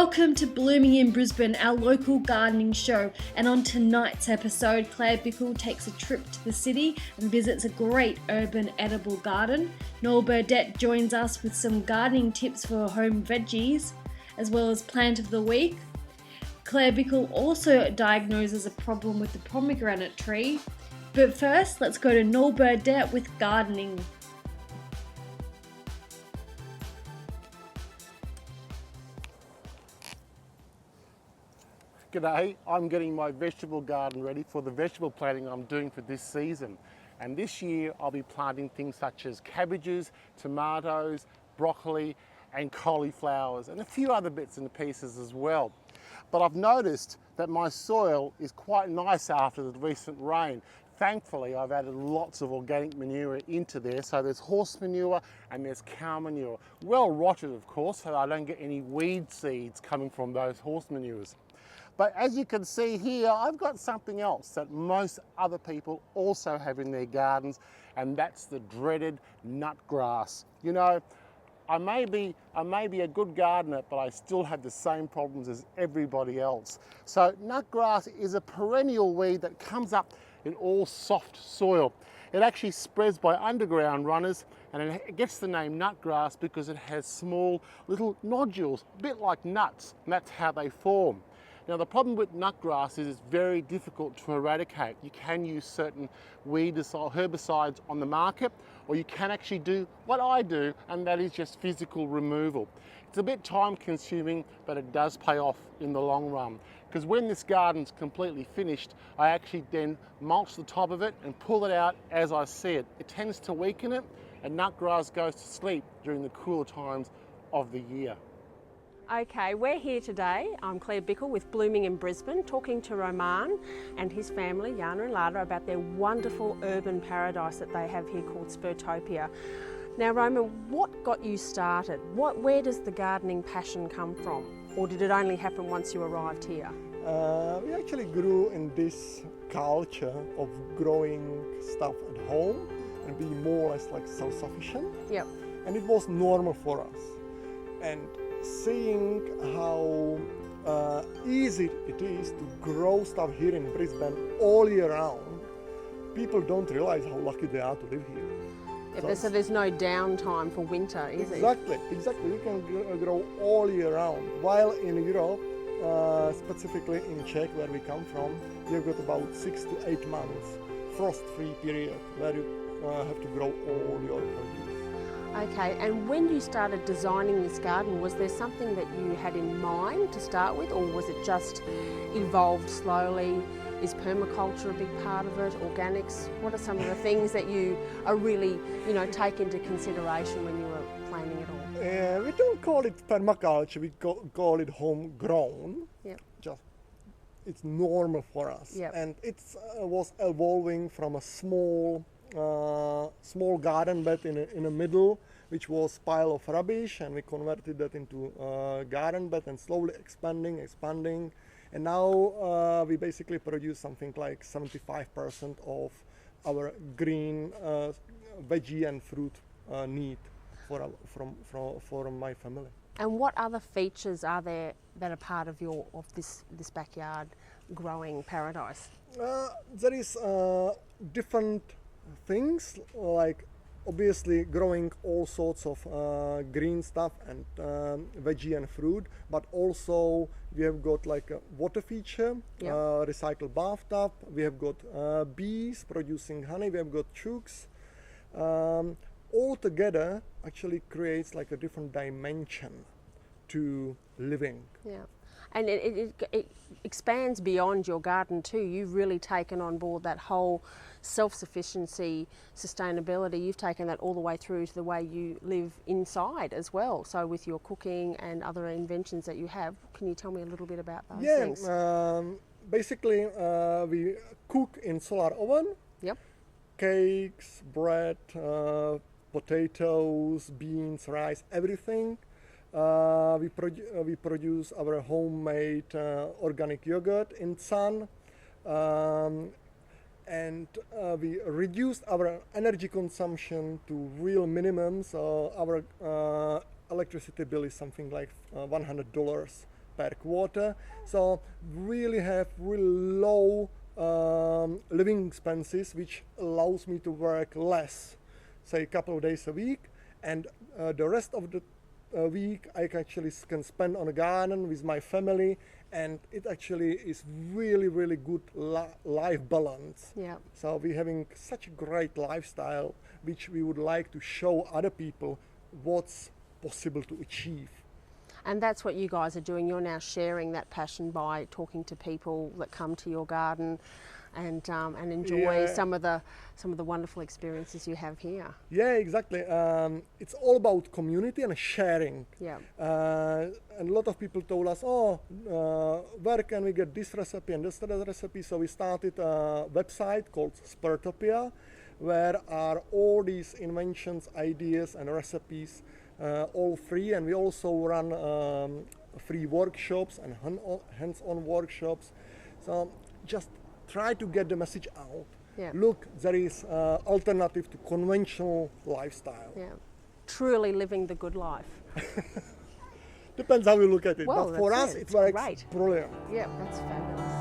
Welcome to Blooming in Brisbane, our local gardening show, and on tonight's episode, Claire Bickle takes a trip to the city and visits a great urban edible garden. Noel Burdett joins us with some gardening tips for home veggies, as well as plant of the week. Claire Bickle also diagnoses a problem with the pomegranate tree. But first, let's go to Noel Burdett with gardening. G'day, I'm getting my vegetable garden ready for the vegetable planting I'm doing for this season. And this year I'll be planting things such as cabbages, tomatoes, broccoli and cauliflowers and a few other bits and pieces as well. But I've noticed that my soil is quite nice after the recent rain. Thankfully, I've added lots of organic manure into there. So there's horse manure and there's cow manure. Well rotted, of course, so I don't get any weed seeds coming from those horse manures. But as you can see here, I've got something else that most other people also have in their gardens, and that's the dreaded nut grass. You know, I may be a good gardener, but I still have the same problems as everybody else. So nut grass is a perennial weed that comes up in all soft soil. It actually spreads by underground runners, and it gets the name nut grass because it has small little nodules, a bit like nuts, and that's how they form. Now the problem with nutgrass is it's very difficult to eradicate. You can use certain herbicides on the market, or you can actually do what I do, and that is just physical removal. It's a bit time consuming, but it does pay off in the long run. Because when this garden's completely finished, I actually then mulch the top of it and pull it out as I see it. It tends to weaken it, and nutgrass goes to sleep during the cooler times of the year. Okay, we're here today. I'm Claire Bickle with Blooming in Brisbane, talking to Roman and his family, Yana and Lada, about their wonderful urban paradise that they have here called Spurtopia. Now, Roman, what got you started? Where does the gardening passion come from? Or did it only happen once you arrived here? We actually grew in this culture of growing stuff at home and being more or less like self-sufficient. Yep. And it was normal for us. And seeing how easy it is to grow stuff here in Brisbane all year round, people don't realize how lucky they are to live here. Yeah, so there's no downtime for winter, is it? Exactly. You can grow all year round. While in Europe, specifically in Czech, where we come from, you've got about 6 to 8 months frost-free period where you have to grow all your produce. Okay, and when you started designing this garden, was there something that you had in mind to start with, or was it just evolved slowly? Is permaculture a big part of it? Organics? What are some of the things that you are really, take into consideration when you were planning it all? We don't call it permaculture, we call it homegrown. Yep. It's normal for us. Yep. And it was evolving from a small garden bed in the middle, which was pile of rubbish, and we converted that into a garden bed and slowly expanding, and now we basically produce something like 75% of our green veggie and fruit need for my family. And what other features are there that are part of this backyard growing paradise? There is different things, like obviously growing all sorts of green stuff and veggie and fruit, but also we have got like a water feature, yep. Recycled bathtub, we have got bees producing honey, we have got chooks. All together actually creates like a different dimension to living. Yeah. And it expands beyond your garden too. You've really taken on board that whole self-sufficiency, sustainability. You've taken that all the way through to the way you live inside as well. So with your cooking and other inventions that you have, can you tell me a little bit about those things? Basically we cook in solar oven. Yep. Cakes, bread, potatoes, beans, rice, everything. We produce our homemade organic yogurt in sun, and we reduced our energy consumption to real minimum. So our electricity bill is something like $100 per quarter. So really have really low living expenses, which allows me to work less, say a couple of days a week, and the rest of the week I can spend on a garden with my family, and it actually is really good life balance. Yeah. So we're having such a great lifestyle, which we would like to show other people what's possible to achieve. And that's what you guys are doing. You're now sharing that passion by talking to people that come to your garden and enjoy some of the wonderful experiences you have here. Yeah, exactly. It's all about community and sharing. Yeah. And a lot of people told us, where can we get this recipe and this other recipe? So we started a website called Spurtopia, where are all these inventions, ideas and recipes all free. And we also run free workshops and hands-on workshops. So just try to get the message out. Yeah. Look, there is alternative to conventional lifestyle. Yeah. Truly living the good life. Depends how you look at it. Well, but for that's us, it. it It's works great. brilliant. Yeah, that's fabulous.